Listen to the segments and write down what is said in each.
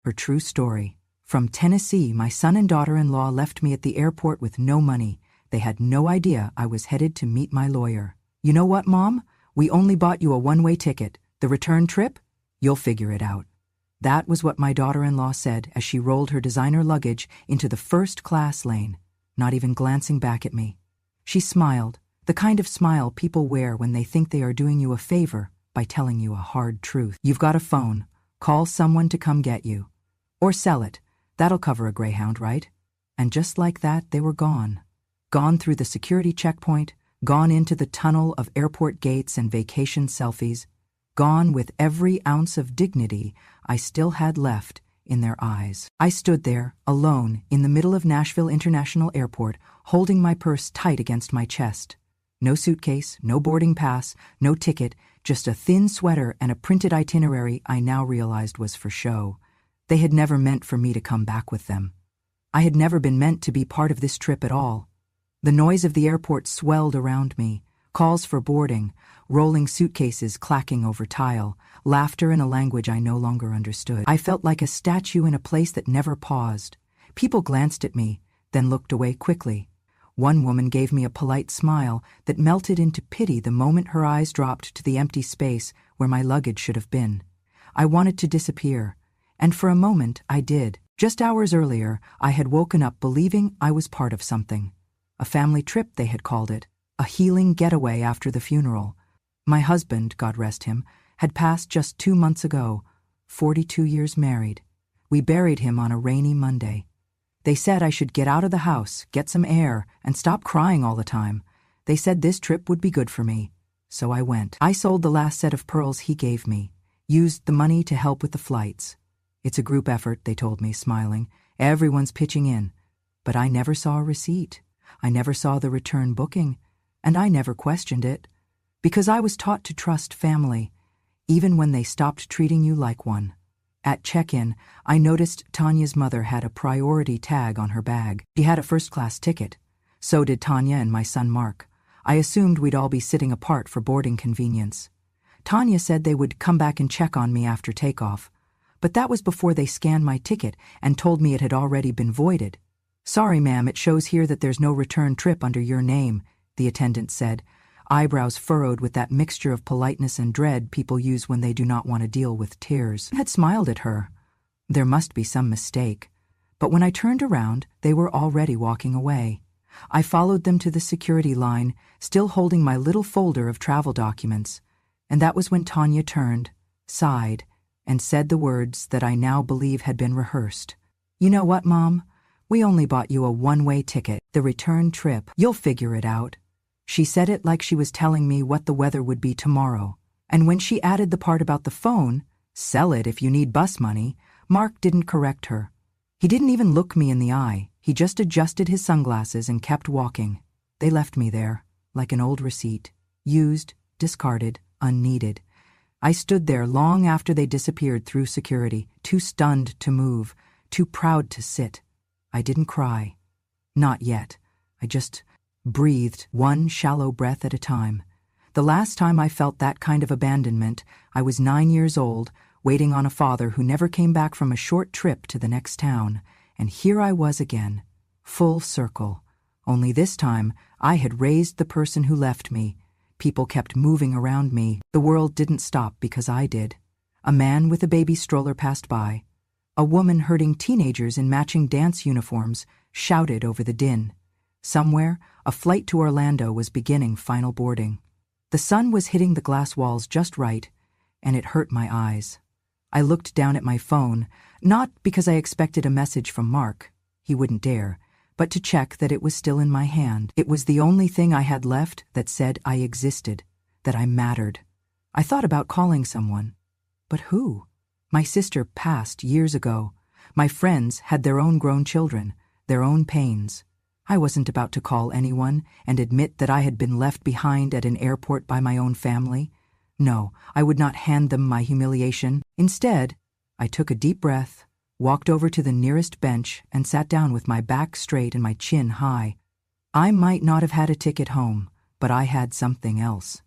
Her true story. From Tennessee, my son and daughter-in-law left me at the airport with no money. They had no idea I was headed to meet my lawyer. You know what, Mom? We only bought you a one-way ticket. The return trip? You'll figure it out. That was what my daughter-in-law said as she rolled her designer luggage into the first-class lane, not even glancing back at me. She smiled, the kind of smile people wear when they think they are doing you a favor by telling you a hard truth. You've got a phone. Call someone to come get you. Or sell it. That'll cover a Greyhound, right? And just like that, they were gone. Gone through the security checkpoint, gone into the tunnel of airport gates and vacation selfies, gone with every ounce of dignity I still had left in their eyes. I stood there, alone, in the middle of Nashville International Airport, holding my purse tight against my chest. No suitcase, no boarding pass, no ticket, just a thin sweater and a printed itinerary I now realized was for show. They had never meant for me to come back with them. I had never been meant to be part of this trip at all. The noise of the airport swelled around me, calls for boarding, rolling suitcases clacking over tile, laughter in a language I no longer understood. I felt like a statue in a place that never paused. People glanced at me, then looked away quickly. One woman gave me a polite smile that melted into pity the moment her eyes dropped to the empty space where my luggage should have been. I wanted to disappear. And for a moment, I did. Just hours earlier, I had woken up believing I was part of something. A family trip, they had called it. A healing getaway after the funeral. My husband, God rest him, had passed just 2 months ago, 42 years married. We buried him on a rainy Monday. They said I should get out of the house, get some air, and stop crying all the time. They said this trip would be good for me. So I went. I sold the last set of pearls he gave me, used the money to help with the flights. It's a group effort, they told me, smiling. Everyone's pitching in. But I never saw a receipt. I never saw the return booking. And I never questioned it. Because I was taught to trust family, even when they stopped treating you like one. At check-in, I noticed Tanya's mother had a priority tag on her bag. She had a first-class ticket. So did Tanya and my son Mark. I assumed we'd all be sitting apart for boarding convenience. Tanya said they would come back and check on me after takeoff. But that was before they scanned my ticket and told me it had already been voided. Sorry, ma'am, it shows here that there's no return trip under your name, the attendant said, eyebrows furrowed with that mixture of politeness and dread people use when they do not want to deal with tears. I had smiled at her. There must be some mistake. But when I turned around, they were already walking away. I followed them to the security line, still holding my little folder of travel documents. And that was when Tanya turned, sighed, and said the words that I now believe had been rehearsed. You know what, Mom? We only bought you a one-way ticket, the return trip. You'll figure it out. She said it like she was telling me what the weather would be tomorrow. And when she added the part about the phone, sell it if you need bus money, Mark didn't correct her. He didn't even look me in the eye. He just adjusted his sunglasses and kept walking. They left me there, like an old receipt. Used, discarded, unneeded. I stood there long after they disappeared through security, too stunned to move, too proud to sit. I didn't cry. Not yet. I just breathed one shallow breath at a time. The last time I felt that kind of abandonment, I was 9 years old, waiting on a father who never came back from a short trip to the next town. And here I was again, full circle. Only this time, I had raised the person who left me. People kept moving around me. The world didn't stop because I did. A man with a baby stroller passed by. A woman herding teenagers in matching dance uniforms shouted over the din. Somewhere, a flight to Orlando was beginning final boarding. The sun was hitting the glass walls just right, and it hurt my eyes. I looked down at my phone, not because I expected a message from Mark. He wouldn't dare. But to check that it was still in my hand. It was the only thing I had left that said I existed, that I mattered. I thought about calling someone. But who? My sister passed years ago. My friends had their own grown children, their own pains. I wasn't about to call anyone and admit that I had been left behind at an airport by my own family. No, I would not hand them my humiliation. Instead, I took a deep breath, walked over to the nearest bench, and sat down with my back straight and my chin high. I might not have had a ticket home, but I had something else.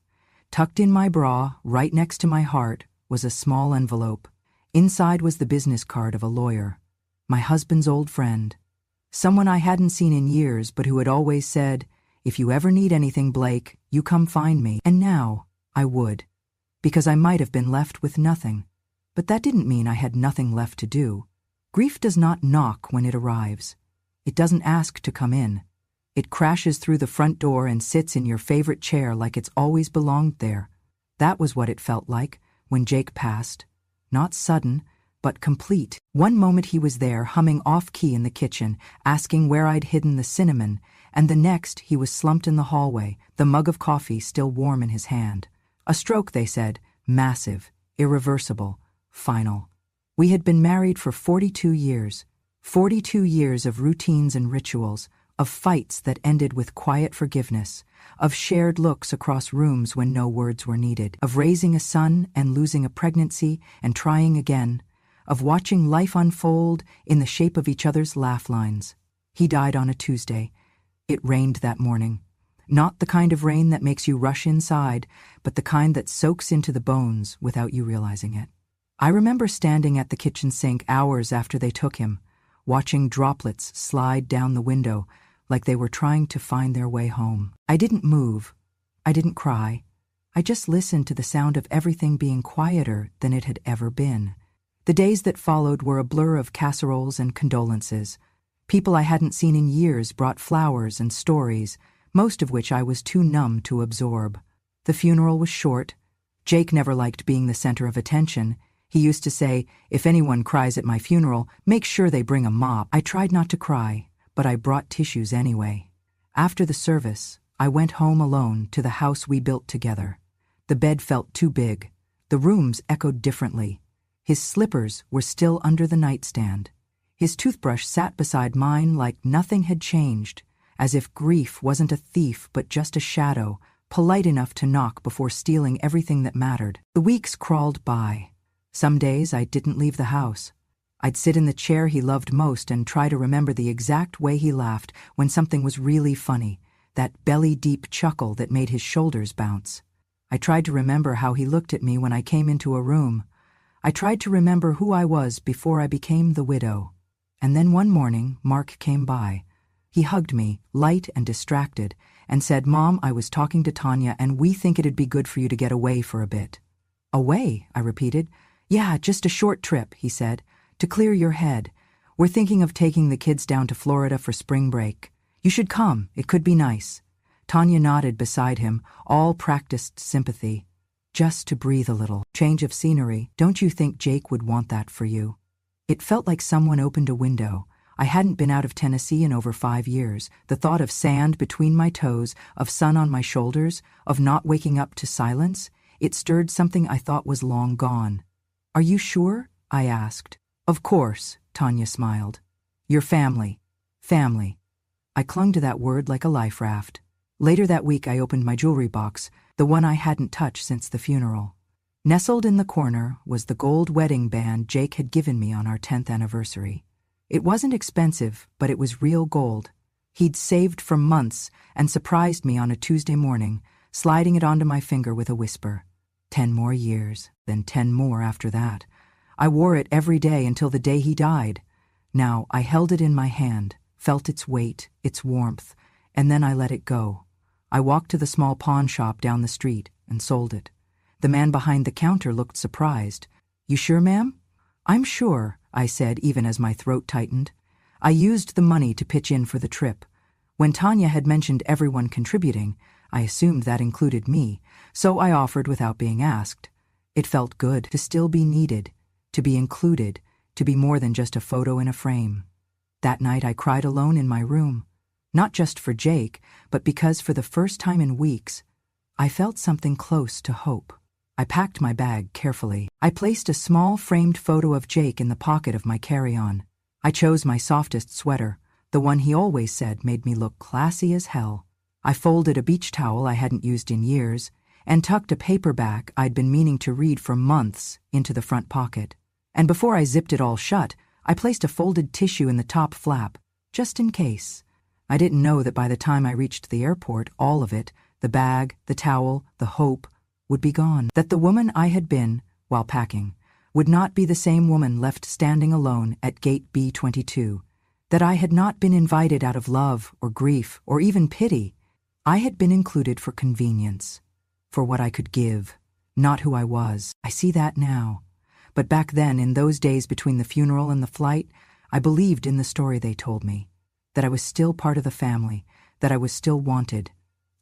Tucked in my bra, right next to my heart, was a small envelope. Inside was the business card of a lawyer, my husband's old friend, someone I hadn't seen in years but who had always said, "If you ever need anything, Blake, you come find me." And now I would, because I might have been left with nothing. But that didn't mean I had nothing left to do. Grief does not knock when it arrives. It doesn't ask to come in. It crashes through the front door and sits in your favorite chair like it's always belonged there. That was what it felt like when Jake passed. Not sudden, but complete. One moment he was there, humming off-key in the kitchen, asking where I'd hidden the cinnamon, and the next he was slumped in the hallway, the mug of coffee still warm in his hand. A stroke, they said, massive, irreversible, final. We had been married for 42 years. 42 years of routines and rituals, of fights that ended with quiet forgiveness, of shared looks across rooms when no words were needed, of raising a son and losing a pregnancy and trying again, of watching life unfold in the shape of each other's laugh lines. He died on a Tuesday. It rained that morning. Not the kind of rain that makes you rush inside, but the kind that soaks into the bones without you realizing it. I remember standing at the kitchen sink hours after they took him, watching droplets slide down the window like they were trying to find their way home. I didn't move. I didn't cry. I just listened to the sound of everything being quieter than it had ever been. The days that followed were a blur of casseroles and condolences. People I hadn't seen in years brought flowers and stories, most of which I was too numb to absorb. The funeral was short. Jake never liked being the center of attention. He used to say, "If anyone cries at my funeral, make sure they bring a mop." I tried not to cry, but I brought tissues anyway. After the service, I went home alone to the house we built together. The bed felt too big. The rooms echoed differently. His slippers were still under the nightstand. His toothbrush sat beside mine like nothing had changed, as if grief wasn't a thief but just a shadow, polite enough to knock before stealing everything that mattered. The weeks crawled by. Some days I didn't leave the house. I'd sit in the chair he loved most and try to remember the exact way he laughed when something was really funny, that belly-deep chuckle that made his shoulders bounce. I tried to remember how he looked at me when I came into a room. I tried to remember who I was before I became the widow. And then one morning, Mark came by. He hugged me, light and distracted, and said, "Mom, I was talking to Tanya and we think it'd be good for you to get away for a bit." "Away?" I repeated. "Yeah, just a short trip," he said, "to clear your head. We're thinking of taking the kids down to Florida for spring break. You should come, it could be nice." Tanya nodded beside him, all practiced sympathy. "Just to breathe a little. Change of scenery. Don't you think Jake would want that for you?" It felt like someone opened a window. I hadn't been out of Tennessee in over 5 years. The thought of sand between my toes, of sun on my shoulders, of not waking up to silence, it stirred something I thought was long gone. "Are you sure?" I asked. "Of course," Tanya smiled. "Your family. Family." I clung to that word like a life raft. Later that week I opened my jewelry box, the one I hadn't touched since the funeral. Nestled in the corner was the gold wedding band Jake had given me on our 10th anniversary. It wasn't expensive, but it was real gold. He'd saved for months and surprised me on a Tuesday morning, sliding it onto my finger with a whisper. 10 more years, then 10 more after that. I wore it every day until the day he died. Now I held it in my hand, felt its weight, its warmth, and then I let it go. I walked to the small pawn shop down the street and sold it. The man behind the counter looked surprised. "You sure, ma'am?" "I'm sure," I said, even as my throat tightened. I used the money to pitch in for the trip. When Tanya had mentioned everyone contributing, I assumed that included me, so I offered without being asked. It felt good to still be needed, to be included, to be more than just a photo in a frame. That night I cried alone in my room. Not just for Jake, but because for the first time in weeks, I felt something close to hope. I packed my bag carefully. I placed a small framed photo of Jake in the pocket of my carry-on. I chose my softest sweater, the one he always said made me look classy as hell. I folded a beach towel I hadn't used in years, and tucked a paperback I'd been meaning to read for months into the front pocket. And before I zipped it all shut, I placed a folded tissue in the top flap, just in case. I didn't know that by the time I reached the airport, all of it, the bag, the towel, the hope, would be gone. That the woman I had been, while packing, would not be the same woman left standing alone at gate B22, that I had not been invited out of love or grief or even pity. I had been included for convenience, for what I could give, not who I was. I see that now. But back then, in those days between the funeral and the flight, I believed in the story they told me, that I was still part of the family, that I was still wanted.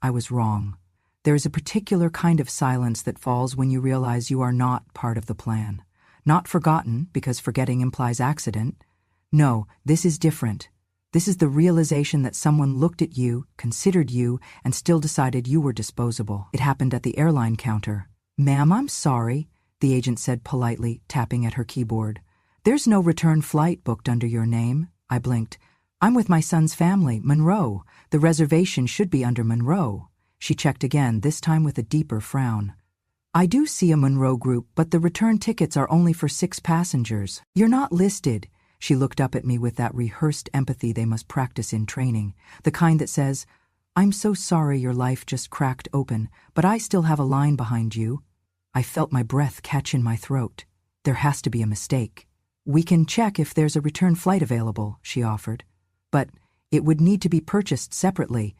I was wrong. There is a particular kind of silence that falls when you realize you are not part of the plan. Not forgotten, because forgetting implies accident. No, this is different. This is the realization that someone looked at you, considered you, and still decided you were disposable. It happened at the airline counter. "Ma'am, I'm sorry," the agent said politely, tapping at her keyboard. "There's no return flight booked under your name." I blinked. "I'm with my son's family, Monroe. The reservation should be under Monroe." She checked again, this time with a deeper frown. "I do see a Monroe group, but the return tickets are only for 6 passengers. You're not listed." She looked up at me with that rehearsed empathy they must practice in training, the kind that says, "I'm so sorry your life just cracked open, but I still have a line behind you." I felt my breath catch in my throat. There has to be a mistake. "We can check if there's a return flight available," she offered. "But it would need to be purchased separately."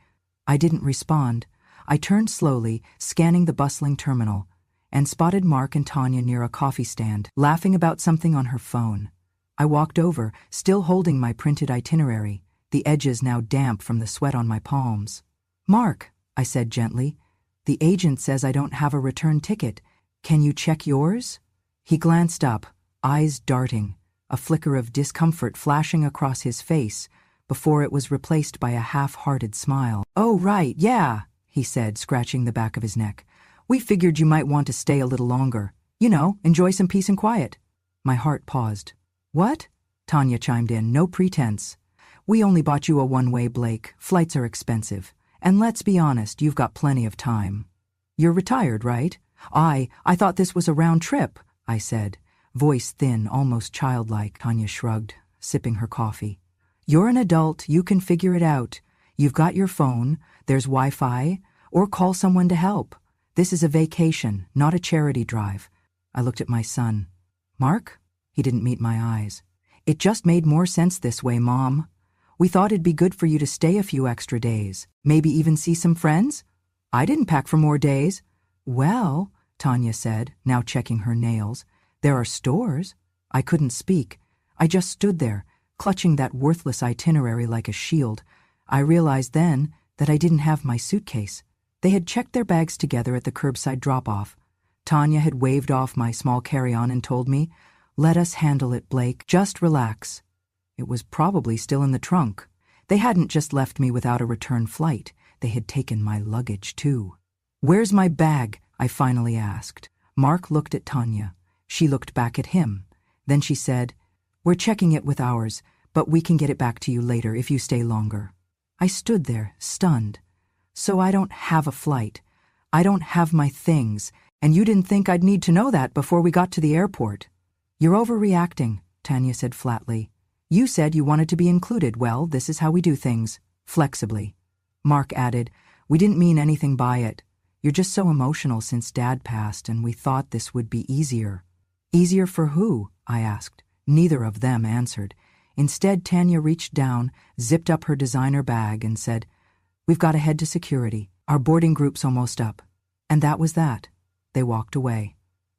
I didn't respond. I turned slowly, scanning the bustling terminal, and spotted Mark and Tanya near a coffee stand, laughing about something on her phone. I walked over, still holding my printed itinerary, the edges now damp from the sweat on my palms. "Mark," I said gently, "the agent says I don't have a return ticket. Can you check yours?" He glanced up, eyes darting, a flicker of discomfort flashing across his face before it was replaced by a half-hearted smile. "Oh, right, yeah," he said, scratching the back of his neck. "We figured you might want to stay a little longer. You know, enjoy some peace and quiet." My heart paused. "What?" Tanya chimed in, no pretense. "We only bought you a one-way, Blake. Flights are expensive. And let's be honest, you've got plenty of time. You're retired, right?" I thought this was a round trip," I said, voice thin, almost childlike. Tanya shrugged, sipping her coffee. "You're an adult, you can figure it out. You've got your phone, there's Wi-Fi, or call someone to help. This is a vacation, not a charity drive." I looked at my son. "Mark?" He didn't meet my eyes. "It just made more sense this way, Mom. We thought it'd be good for you to stay a few extra days, maybe even see some friends. I didn't pack for more days." "Well," Tanya said, now checking her nails, "there are stores." I couldn't speak. I just stood there, clutching that worthless itinerary like a shield. I realized then that I didn't have my suitcase. They had checked their bags together at the curbside drop-off. Tanya had waved off my small carry-on and told me, "Let us handle it, Blake. Just relax." It was probably still in the trunk. They hadn't just left me without a return flight. They had taken my luggage, too. "Where's my bag?" I finally asked. Mark looked at Tanya. She looked back at him. Then she said, "We're checking it with ours, but we can get it back to you later if you stay longer." I stood there, stunned. "So I don't have a flight. I don't have my things, and you didn't think I'd need to know that before we got to the airport." "You're overreacting," Tanya said flatly. "You said you wanted to be included. Well, this is how we do things, flexibly." Mark added, "We didn't mean anything by it. You're just so emotional since Dad passed, and we thought this would be easier." "Easier for who?" I asked. Neither of them answered. Instead, Tanya reached down, zipped up her designer bag, and said, "We've got to head to security. Our boarding group's almost up." And that was that. They walked away.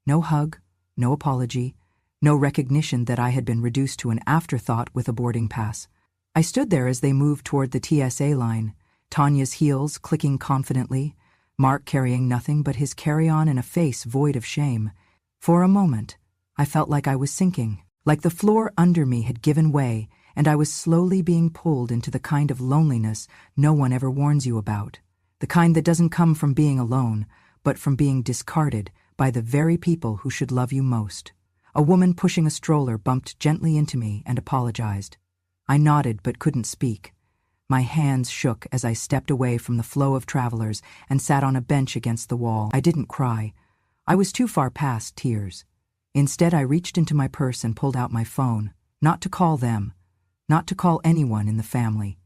No hug, no apology, no recognition that I had been reduced to an afterthought with a boarding pass. I stood there as they moved toward the TSA line, Tanya's heels clicking confidently, Mark carrying nothing but his carry-on and a face void of shame. For a moment, I felt like I was sinking, like the floor under me had given way, and I was slowly being pulled into the kind of loneliness no one ever warns you about, the kind that doesn't come from being alone, but from being discarded by the very people who should love you most. A woman pushing a stroller bumped gently into me and apologized. I nodded but couldn't speak. My hands shook as I stepped away from the flow of travelers and sat on a bench against the wall. I didn't cry. I was too far past tears. Instead, I reached into my purse and pulled out my phone, not to call them, not to call anyone in the family.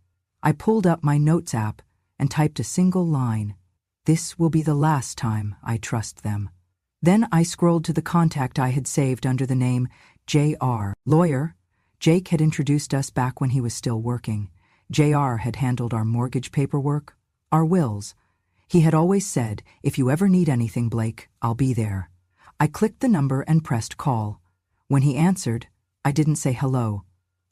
I pulled up my notes app and typed a single line. "This will be the last time I trust them." Then I scrolled to the contact I had saved under the name J.R. Lawyer. Jake had introduced us back when he was still working. J.R. had handled our mortgage paperwork, our wills. He had always said, "If you ever need anything, Blake, I'll be there." I clicked the number and pressed call. When he answered, I didn't say hello.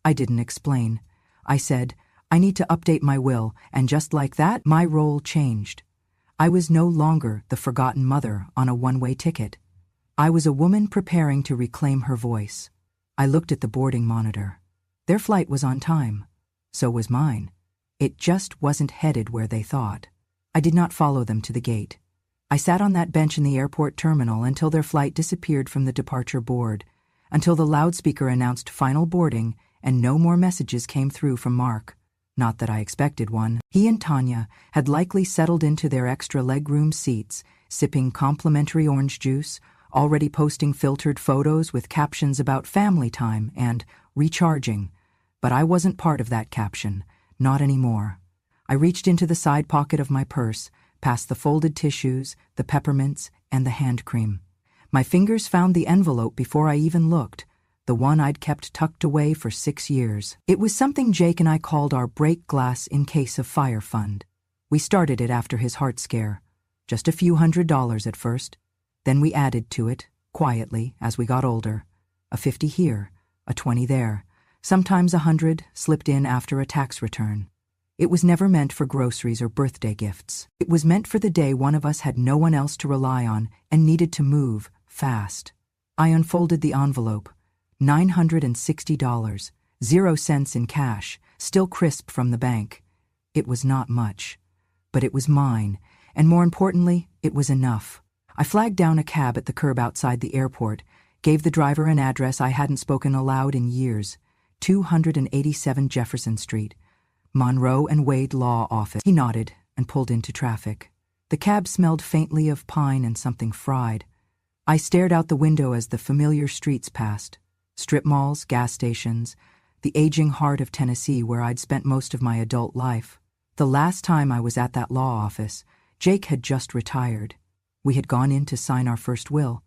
I didn't explain. I said, "I need to update my will," and just like that, my role changed. I was no longer the forgotten mother on a one-way ticket. I was a woman preparing to reclaim her voice. I looked at the boarding monitor. Their flight was on time. So was mine. It just wasn't headed where they thought. I did not follow them to the gate. I sat on that bench in the airport terminal until their flight disappeared from the departure board, until the loudspeaker announced final boarding and no more messages came through from Mark. Not that I expected one. He and Tanya had likely settled into their extra legroom seats, sipping complimentary orange juice, already posting filtered photos with captions about family time and recharging. But I wasn't part of that caption. Not anymore. I reached into the side pocket of my purse, past the folded tissues, the peppermints, and the hand cream. My fingers found the envelope before I even looked, the one I'd kept tucked away for 6 years. It was something Jake and I called our break glass in case of fire fund. We started it after his heart scare. Just a few $100s at first. Then we added to it, quietly, as we got older. A 50 here, a 20 there. Sometimes 100 slipped in after a tax return. It was never meant for groceries or birthday gifts. It was meant for the day one of us had no one else to rely on and needed to move fast. I unfolded the envelope. $960, 0 cents in cash, still crisp from the bank. It was not much, but it was mine, and more importantly, it was enough. I flagged down a cab at the curb outside the airport, gave the driver an address I hadn't spoken aloud in years, 287 Jefferson Street, Monroe and Wade Law Office. He nodded and pulled into traffic. The cab smelled faintly of pine and something fried. I stared out the window as the familiar streets passed. Strip malls, gas stations, the aging heart of Tennessee where I'd spent most of my adult life. The last time I was at that law office, Jake had just retired. We had gone in to sign our first will.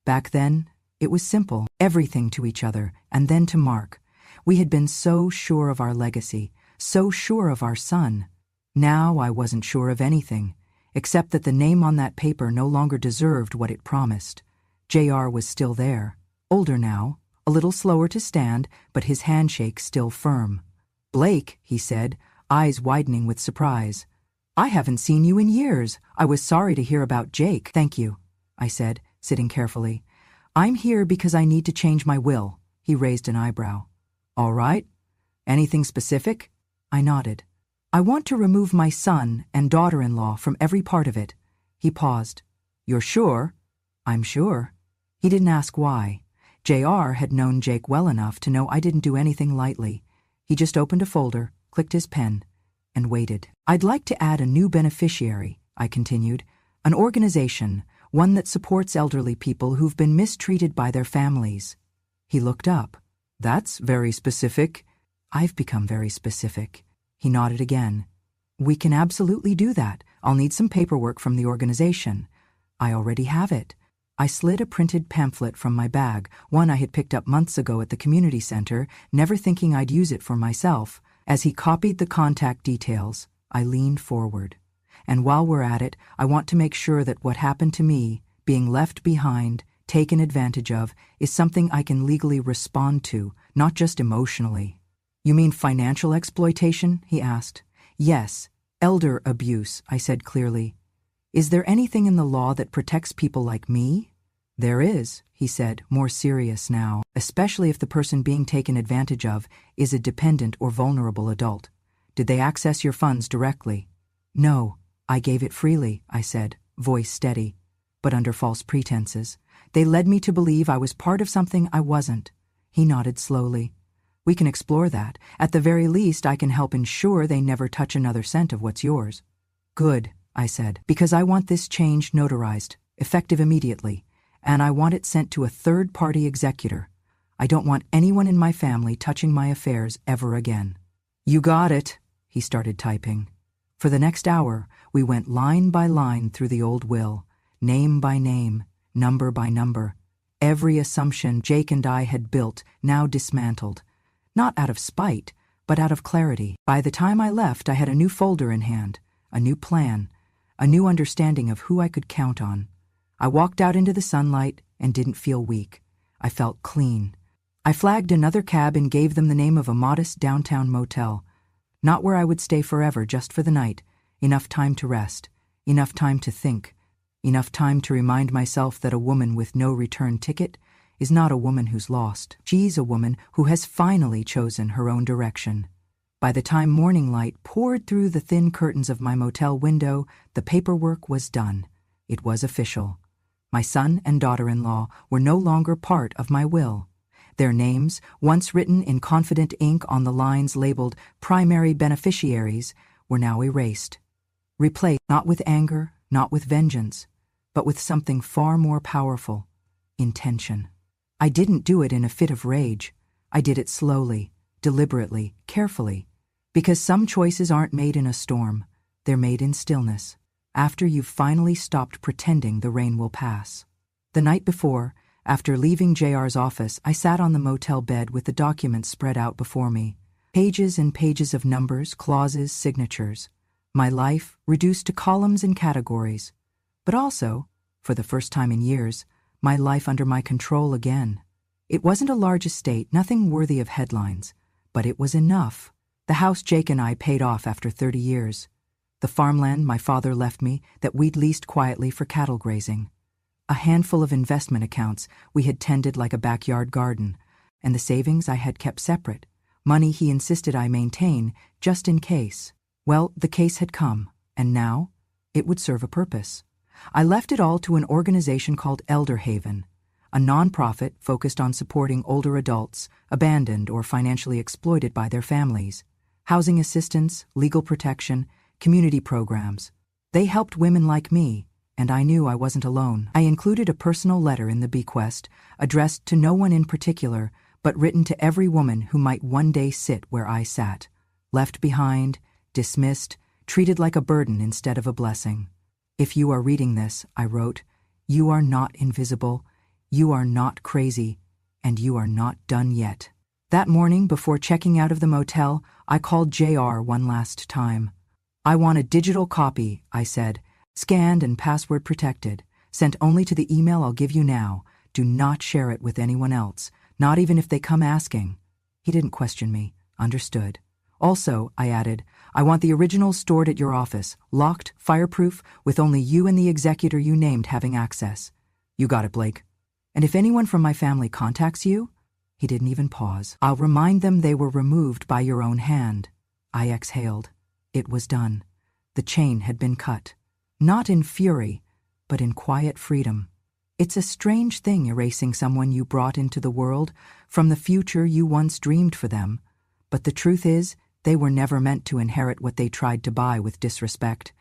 Back then, it was simple, everything to each other, and then to Mark. We had been so sure of our legacy, so sure of our son. Now I wasn't sure of anything, except that the name on that paper no longer deserved what it promised. JR was still there, older now, a little slower to stand, but his handshake still firm. "Blake," he said, eyes widening with surprise. "I haven't seen you in years. I was sorry to hear about Jake." "Thank you," I said, sitting carefully. "I'm here because I need to change my will." He raised an eyebrow. "All right. Anything specific?" I nodded. "I want to remove my son and daughter-in-law from every part of it." He paused. "You're sure?" "I'm sure." He didn't ask why. JR had known Jake well enough to know I didn't do anything lightly. He just opened a folder, clicked his pen, and waited. "I'd like to add a new beneficiary," I continued. "An organization, one that supports elderly people who've been mistreated by their families." He looked up. "That's very specific." "I've become very specific." He nodded again. "We can absolutely do that. I'll need some paperwork from the organization." "I already have it." I slid a printed pamphlet from my bag, one I had picked up months ago at the community center, never thinking I'd use it for myself. As he copied the contact details, I leaned forward. "And while we're at it, I want to make sure that what happened to me, being left behind, taken advantage of, is something I can legally respond to, not just emotionally." "You mean financial exploitation?" he asked. "Yes, elder abuse," I said clearly. "Is there anything in the law that protects people like me?" "There is," he said, more serious now, "especially if the person being taken advantage of is a dependent or vulnerable adult. Did they access your funds directly?" "No, I gave it freely," I said, voice steady, "but under false pretenses. They led me to believe I was part of something I wasn't." He nodded slowly. "We can explore that. At the very least, I can help ensure they never touch another cent of what's yours." "Good," I said, "because I want this change notarized, effective immediately, and I want it sent to a third-party executor. I don't want anyone in my family touching my affairs ever again." "You got it," he started typing. For the next hour, we went line by line through the old will, name by name, number by number. Every assumption Jake and I had built now dismantled. Not out of spite, but out of clarity. By the time I left, I had a new folder in hand, a new plan, a new understanding of who I could count on. I walked out into the sunlight and didn't feel weak. I felt clean. I flagged another cab and gave them the name of a modest downtown motel. Not where I would stay forever, just for the night. Enough time to rest. Enough time to think. Enough time to remind myself that a woman with no return ticket is not a woman who's lost. She's a woman who has finally chosen her own direction. By the time morning light poured through the thin curtains of my motel window, the paperwork was done. It was official. My son and daughter-in-law were no longer part of my will. Their names, once written in confident ink on the lines labeled primary beneficiaries, were now erased. Replaced not with anger, not with vengeance, but with something far more powerful: intention. I didn't do it in a fit of rage. I did it slowly, deliberately, carefully. Because some choices aren't made in a storm, they're made in stillness, after you've finally stopped pretending the rain will pass. The night before, after leaving JR's office, I sat on the motel bed with the documents spread out before me. Pages and pages of numbers, clauses, signatures. My life reduced to columns and categories. But also, for the first time in years, my life under my control again. It wasn't a large estate, nothing worthy of headlines, but it was enough. The house Jake and I paid off after 30 years. The farmland my father left me that we'd leased quietly for cattle grazing. A handful of investment accounts we had tended like a backyard garden, and the savings I had kept separate, money he insisted I maintain just in case. Well, the case had come, and now it would serve a purpose. I left it all to an organization called Elder Haven, a nonprofit focused on supporting older adults abandoned or financially exploited by their families. Housing assistance, legal protection, community programs. They helped women like me, and I knew I wasn't alone. I included a personal letter in the bequest, addressed to no one in particular, but written to every woman who might one day sit where I sat. Left behind, dismissed, treated like a burden instead of a blessing. If you are reading this, I wrote, you are not invisible, you are not crazy, and you are not done yet. That morning, before checking out of the motel, I called JR one last time. I want a digital copy, I said, scanned and password protected, sent only to the email I'll give you now. Do not share it with anyone else, not even if they come asking. He didn't question me. Understood. Also, I added, I want the original stored at your office, locked, fireproof, with only you and the executor you named having access. You got it, Blake. And if anyone from my family contacts you, he didn't even pause. I'll remind them they were removed by your own hand. I exhaled. It was done. The chain had been cut. Not in fury, but in quiet freedom. It's a strange thing erasing someone you brought into the world from the future you once dreamed for them. But the truth is, they were never meant to inherit what they tried to buy with disrespect.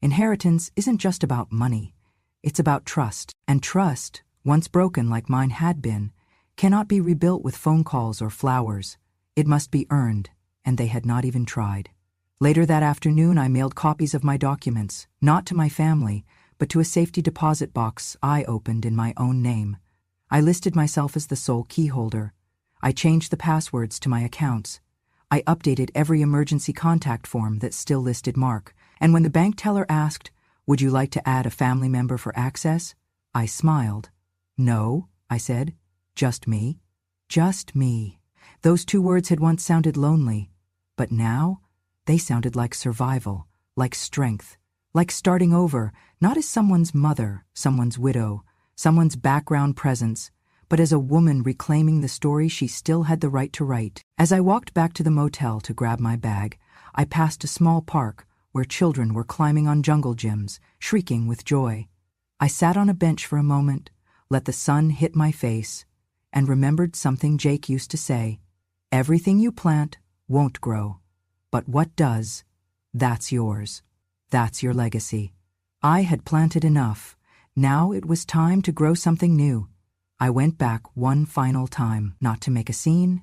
Inheritance isn't just about money. It's about trust. And trust, once broken like mine had been, cannot be rebuilt with phone calls or flowers. It must be earned, and they had not even tried. Later that afternoon, I mailed copies of my documents, not to my family, but to a safety deposit box I opened in my own name. I listed myself as the sole key holder. I changed the passwords to my accounts. I updated every emergency contact form that still listed Mark, and when the bank teller asked, "Would you like to add a family member for access?" I smiled. "No," I said. "Just me." Just me. Those two words had once sounded lonely, but now they sounded like survival, like strength, like starting over, not as someone's mother, someone's widow, someone's background presence, but as a woman reclaiming the story she still had the right to write. As I walked back to the motel to grab my bag, I passed a small park where children were climbing on jungle gyms, shrieking with joy. I sat on a bench for a moment, let the sun hit my face, and remembered something Jake used to say, "Everything you plant won't grow, but what does, that's yours. That's your legacy." I had planted enough. Now it was time to grow something new. I went back one final time, not to make a scene,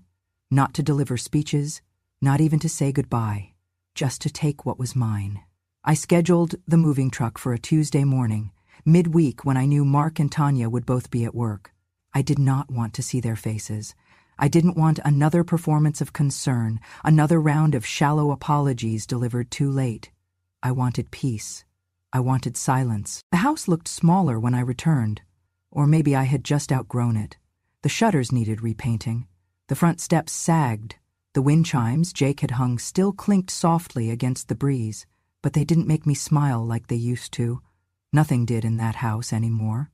not to deliver speeches, not even to say goodbye, just to take what was mine. I scheduled the moving truck for a Tuesday morning, midweek when I knew Mark and Tanya would both be at work. I did not want to see their faces. I didn't want another performance of concern, another round of shallow apologies delivered too late. I wanted peace. I wanted silence. The house looked smaller when I returned, or maybe I had just outgrown it. The shutters needed repainting. The front steps sagged. The wind chimes Jake had hung still clinked softly against the breeze, but they didn't make me smile like they used to. Nothing did in that house anymore.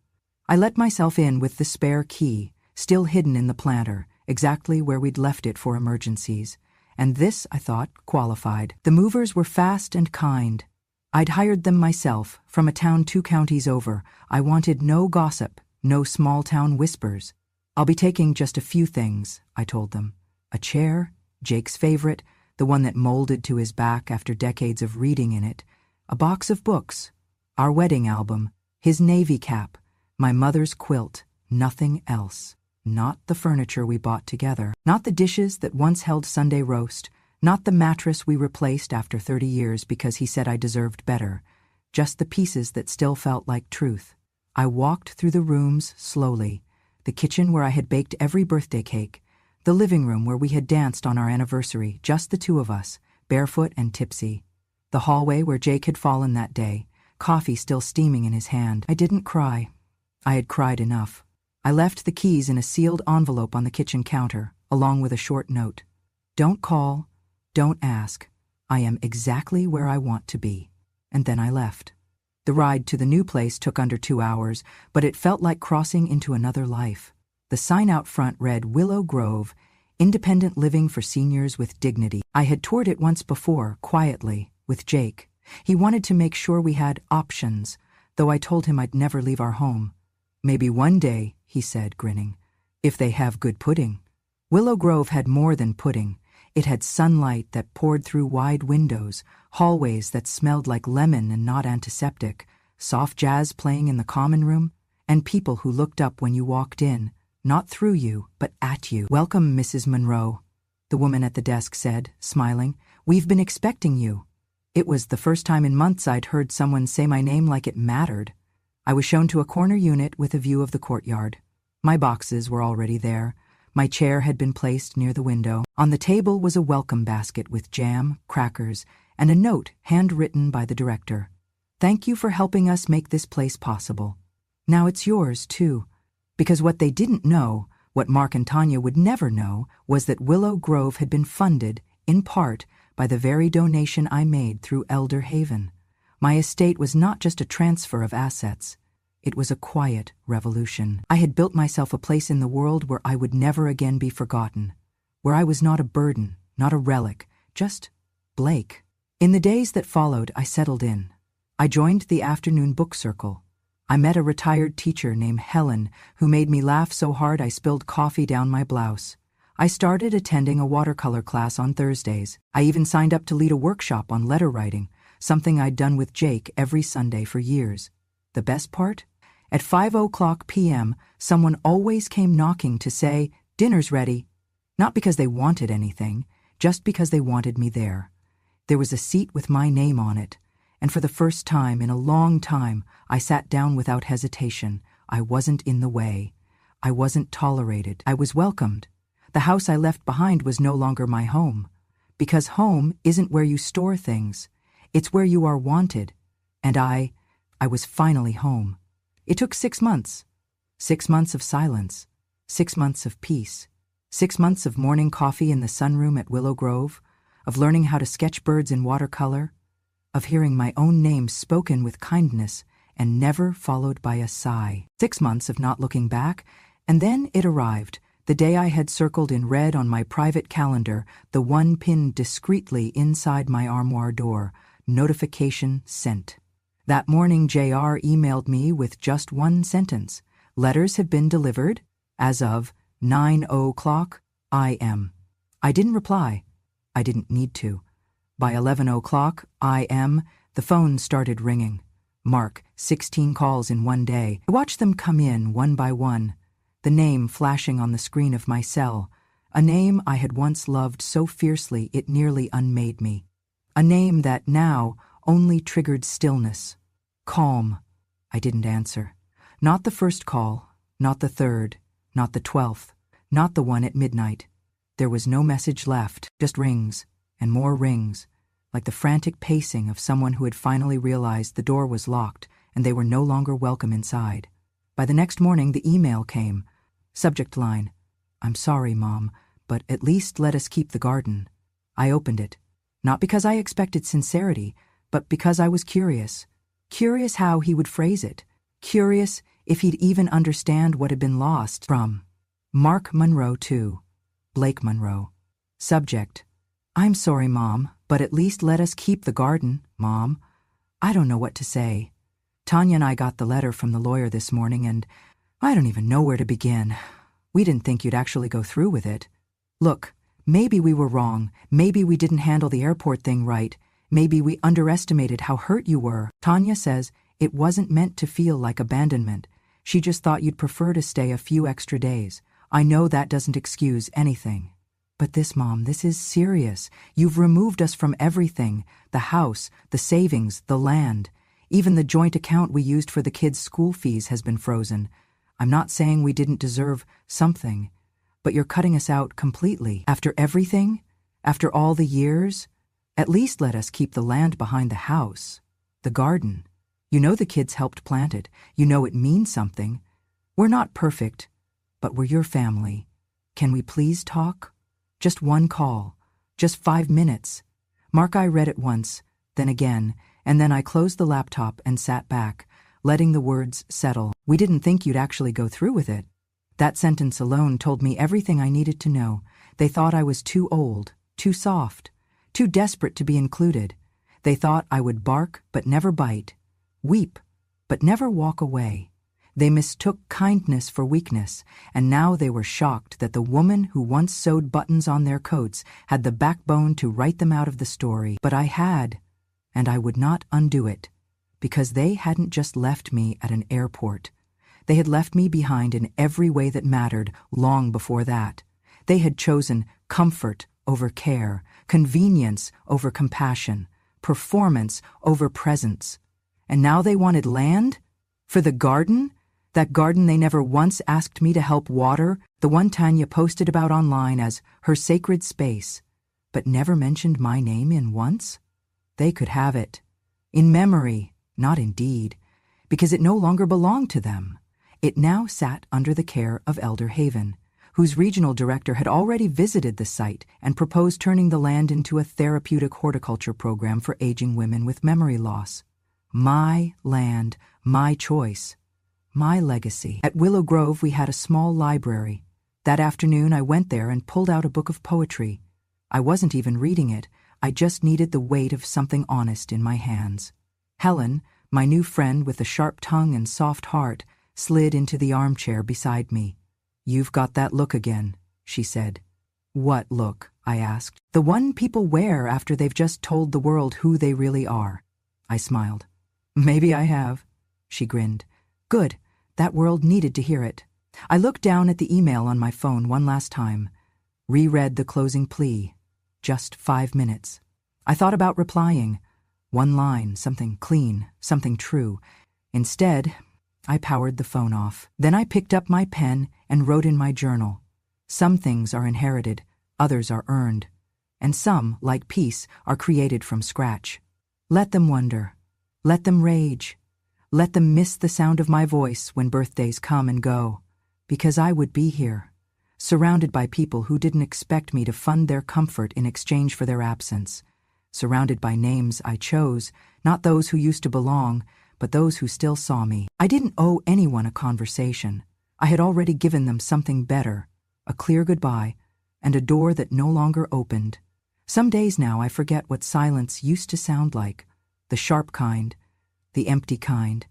I let myself in with the spare key, still hidden in the planter, exactly where we'd left it for emergencies. And this, I thought, qualified. The movers were fast and kind. I'd hired them myself, from a town 2 counties over. I wanted no gossip, no small-town whispers. I'll be taking just a few things, I told them. A chair, Jake's favorite, the one that molded to his back after decades of reading in it, a box of books, our wedding album, his navy cap, my mother's quilt, nothing else. Not the furniture we bought together, not the dishes that once held Sunday roast, not the mattress we replaced after 30 years because he said I deserved better, just the pieces that still felt like truth. I walked through the rooms slowly, the kitchen where I had baked every birthday cake, the living room where we had danced on our anniversary, just the two of us, barefoot and tipsy, the hallway where Jake had fallen that day, coffee still steaming in his hand. I didn't cry. I had cried enough. I left the keys in a sealed envelope on the kitchen counter, along with a short note. Don't call, don't ask. I am exactly where I want to be. And then I left. The ride to the new place took under 2 hours, but it felt like crossing into another life. The sign out front read Willow Grove, independent living for seniors with dignity. I had toured it once before, quietly, with Jake. He wanted to make sure we had options, though I told him I'd never leave our home. Maybe one day, he said, grinning, if they have good pudding. Willow Grove had more than pudding. It had sunlight that poured through wide windows, hallways that smelled like lemon and not antiseptic, soft jazz playing in the common room, and people who looked up when you walked in, not through you, but at you. Welcome, Mrs. Monroe, the woman at the desk said, smiling. We've been expecting you. It was the first time in months I'd heard someone say my name like it mattered. I was shown to a corner unit with a view of the courtyard. My boxes were already there. My chair had been placed near the window. On the table was a welcome basket with jam, crackers, and a note handwritten by the director. Thank you for helping us make this place possible. Now it's yours, too. Because what they didn't know, what Mark and Tanya would never know, was that Willow Grove had been funded, in part, by the very donation I made through Elder Haven. My estate was not just a transfer of assets. It was a quiet revolution. I had built myself a place in the world where I would never again be forgotten, where I was not a burden, not a relic, just Blake. In the days that followed, I settled in. I joined the afternoon book circle. I met a retired teacher named Helen who made me laugh so hard I spilled coffee down my blouse. I started attending a watercolor class on Thursdays. I even signed up to lead a workshop on letter writing, something I'd done with Jake every Sunday for years. The best part? At 5:00 p.m., someone always came knocking to say, dinner's ready. Not because they wanted anything, just because they wanted me there. There was a seat with my name on it, and for the first time in a long time, I sat down without hesitation. I wasn't in the way. I wasn't tolerated. I was welcomed. The house I left behind was no longer my home. Because home isn't where you store things. It's where you are wanted. And I was finally home. It took 6 months. 6 months of silence. 6 months of peace. 6 months of morning coffee in the sunroom at Willow Grove, of learning how to sketch birds in watercolor, of hearing my own name spoken with kindness and never followed by a sigh. 6 months of not looking back, and then it arrived, the day I had circled in red on my private calendar, the one pinned discreetly inside my armoire door, notification sent. That morning JR emailed me with just one sentence. Letters have been delivered as of 9:00 AM. I didn't reply. I didn't need to. By 11:00 AM, the phone started ringing. Mark, 16 calls in one day. I watched them come in one by one, the name flashing on the screen of my cell, a name I had once loved so fiercely it nearly unmade me. A name that now only triggered stillness. Calm. I didn't answer. Not the first call, not the third, not the 12th, not the one at midnight. There was no message left, just rings, and more rings, like the frantic pacing of someone who had finally realized the door was locked and they were no longer welcome inside. By the next morning, the email came. Subject line, "I'm sorry, Mom, but at least let us keep the garden." I opened it, not because I expected sincerity, but because I was curious. Curious how he would phrase it. Curious if he'd even understand what had been lost. From Mark Monroe to Blake Monroe. Subject, "I'm sorry, Mom, but at least let us keep the garden, Mom." I don't know what to say. Tanya and I got the letter from the lawyer this morning, and I don't even know where to begin. We didn't think you'd actually go through with it. Look, maybe we were wrong. Maybe we didn't handle the airport thing right. Maybe we underestimated how hurt you were. Tanya says it wasn't meant to feel like abandonment. She just thought you'd prefer to stay a few extra days. I know that doesn't excuse anything. But this, Mom, this is serious. You've removed us from everything. The house, the savings, the land. Even the joint account we used for the kids' school fees has been frozen. I'm not saying we didn't deserve something, but you're cutting us out completely. After everything? After all the years? At least let us keep the land behind the house. The garden. You know the kids helped plant it. You know it means something. We're not perfect, but we're your family. Can we please talk? Just one call. Just 5 minutes. Mark, I read it once, then again, and then I closed the laptop and sat back, letting the words settle. We didn't think you'd actually go through with it. That sentence alone told me everything I needed to know. They thought I was too old, too soft, too desperate to be included. They thought I would bark but never bite, weep but never walk away. They mistook kindness for weakness, and now they were shocked that the woman who once sewed buttons on their coats had the backbone to write them out of the story. But I had, and I would not undo it, because they hadn't just left me at an airport. They had left me behind in every way that mattered long before that. They had chosen comfort over care, convenience over compassion, performance over presence. And now they wanted land? For the garden? That garden they never once asked me to help water, the one Tanya posted about online as her sacred space, but never mentioned my name in once? They could have it. In memory, not in deed, because it no longer belonged to them. It now sat under the care of Elder Haven, whose regional director had already visited the site and proposed turning the land into a therapeutic horticulture program for aging women with memory loss. My land, my choice, my legacy. At Willow Grove, we had a small library. That afternoon, I went there and pulled out a book of poetry. I wasn't even reading it. I just needed the weight of something honest in my hands. Helen, my new friend with the sharp tongue and soft heart, slid into the armchair beside me. "You've got that look again," she said. "What look?" I asked. "The one people wear after they've just told the world who they really are." I smiled. "Maybe I have." She grinned. "Good. That world needed to hear it." I looked down at the email on my phone one last time, reread the closing plea. Just 5 minutes. I thought about replying. One line, something clean, something true. Instead, I powered the phone off. Then I picked up my pen and wrote in my journal. Some things are inherited, others are earned, and some, like peace, are created from scratch. Let them wonder. Let them rage. Let them miss the sound of my voice when birthdays come and go, because I would be here, surrounded by people who didn't expect me to fund their comfort in exchange for their absence, surrounded by names I chose, not those who used to belong, but those who still saw me. I didn't owe anyone a conversation. I had already given them something better, a clear goodbye, and a door that no longer opened. Some days now I forget what silence used to sound like, the sharp kind, the empty kind,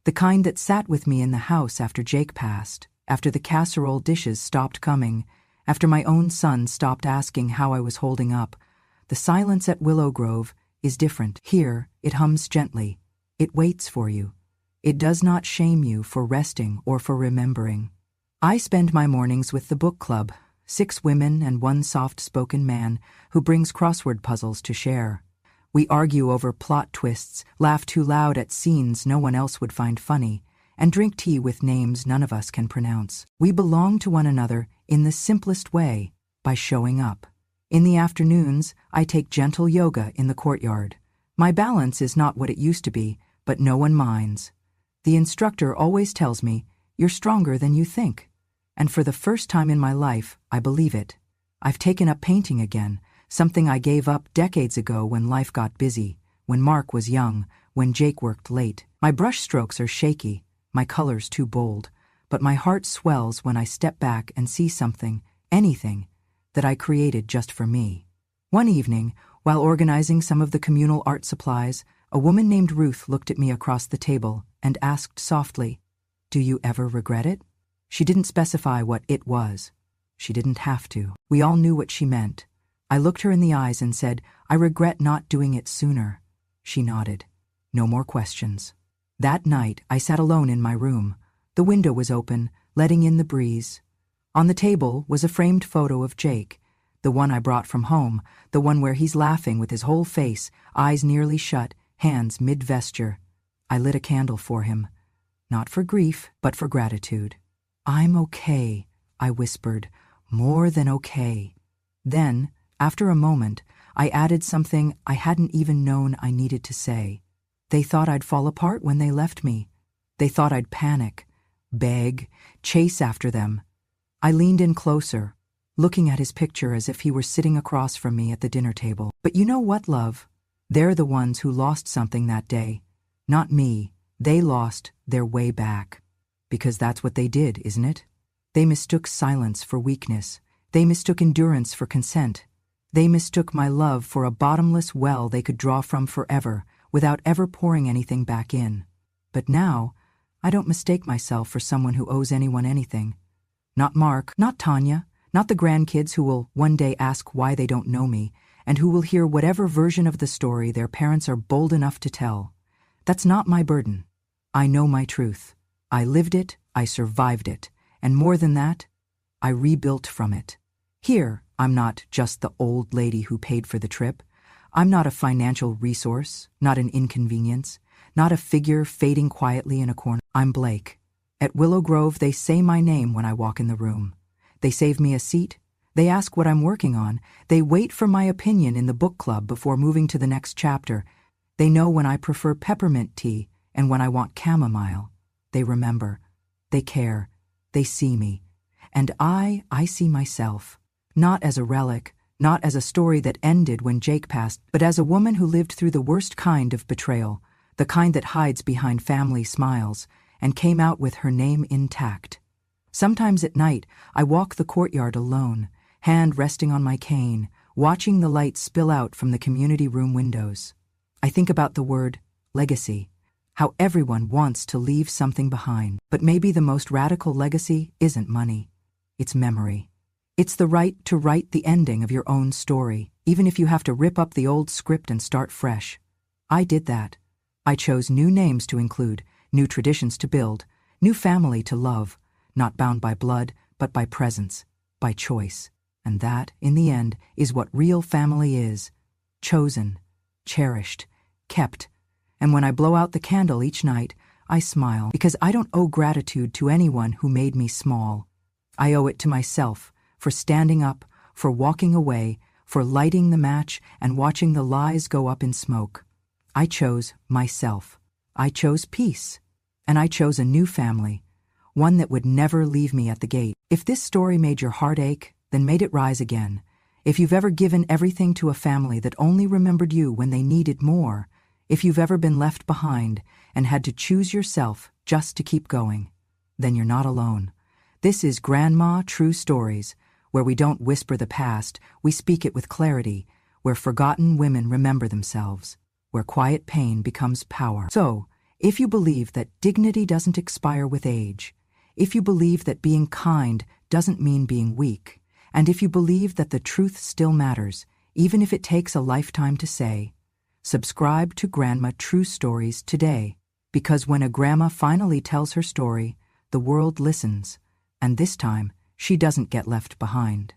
the kind that sat with me in the house after Jake passed, after the casserole dishes stopped coming, after my own son stopped asking how I was holding up. The silence at Willow Grove is different. Here, it hums gently. It waits for you. It does not shame you for resting or for remembering. I spend my mornings with the book club, 6 women and 1 soft-spoken man who brings crossword puzzles to share. We argue over plot twists, laugh too loud at scenes no one else would find funny, and drink tea with names none of us can pronounce. We belong to one another in the simplest way, by showing up. In the afternoons, I take gentle yoga in the courtyard. My balance is not what it used to be, but no one minds. The instructor always tells me, "You're stronger than you think." And for the first time in my life, I believe it. I've taken up painting again, something I gave up decades ago when life got busy, when Mark was young, when Jake worked late. My brush strokes are shaky, my colors too bold, but my heart swells when I step back and see something, anything, that I created just for me. One evening, while organizing some of the communal art supplies, a woman named Ruth looked at me across the table and asked softly, "Do you ever regret it?" She didn't specify what it was. She didn't have to. We all knew what she meant. I looked her in the eyes and said, "I regret not doing it sooner." She nodded. No more questions. That night, I sat alone in my room. The window was open, letting in the breeze. On the table was a framed photo of Jake, the one I brought from home, the one where he's laughing with his whole face, eyes nearly shut, hands mid-vesture. I lit a candle for him. Not for grief, but for gratitude. "I'm okay," I whispered, "more than okay." Then, after a moment, I added something I hadn't even known I needed to say. They thought I'd fall apart when they left me. They thought I'd panic, beg, chase after them. I leaned in closer, looking at his picture as if he were sitting across from me at the dinner table. "But you know what, love? They're the ones who lost something that day. Not me. They lost their way back. Because that's what they did, isn't it? They mistook silence for weakness. They mistook endurance for consent. They mistook my love for a bottomless well they could draw from forever, without ever pouring anything back in. But now, I don't mistake myself for someone who owes anyone anything. Not Mark, not Tanya, not the grandkids who will one day ask why they don't know me, and who will hear whatever version of the story their parents are bold enough to tell. That's not my burden. I know my truth. I lived it, I survived it, and more than that, I rebuilt from it. Here, I'm not just the old lady who paid for the trip. I'm not a financial resource, not an inconvenience, not a figure fading quietly in a corner. I'm Blake. At Willow Grove, they say my name when I walk in the room. They save me a seat. They ask what I'm working on. They wait for my opinion in the book club before moving to the next chapter. They know when I prefer peppermint tea and when I want chamomile. They remember. They care. They see me. And I see myself. Not as a relic, not as a story that ended when Jake passed, but as a woman who lived through the worst kind of betrayal, the kind that hides behind family smiles, and came out with her name intact. Sometimes at night, I walk the courtyard alone, hand resting on my cane, watching the light spill out from the community room windows. I think about the word legacy, how everyone wants to leave something behind. But maybe the most radical legacy isn't money. It's memory. It's the right to write the ending of your own story, even if you have to rip up the old script and start fresh. I did that. I chose new names to include, new traditions to build, new family to love, not bound by blood, but by presence, by choice. And that, in the end, is what real family is. Chosen, cherished, kept. And when I blow out the candle each night, I smile, because I don't owe gratitude to anyone who made me small. I owe it to myself, for standing up, for walking away, for lighting the match and watching the lies go up in smoke. I chose myself. I chose peace. And I chose a new family, one that would never leave me at the gate. If this story made your heart ache, then made it rise again. If you've ever given everything to a family that only remembered you when they needed more, if you've ever been left behind and had to choose yourself just to keep going, then you're not alone. This is Grandma True Stories, where we don't whisper the past, we speak it with clarity, where forgotten women remember themselves, where quiet pain becomes power. So, if you believe that dignity doesn't expire with age, if you believe that being kind doesn't mean being weak, and if you believe that the truth still matters, even if it takes a lifetime to say, subscribe to Grandma True Stories today, because when a grandma finally tells her story, the world listens, and this time, she doesn't get left behind.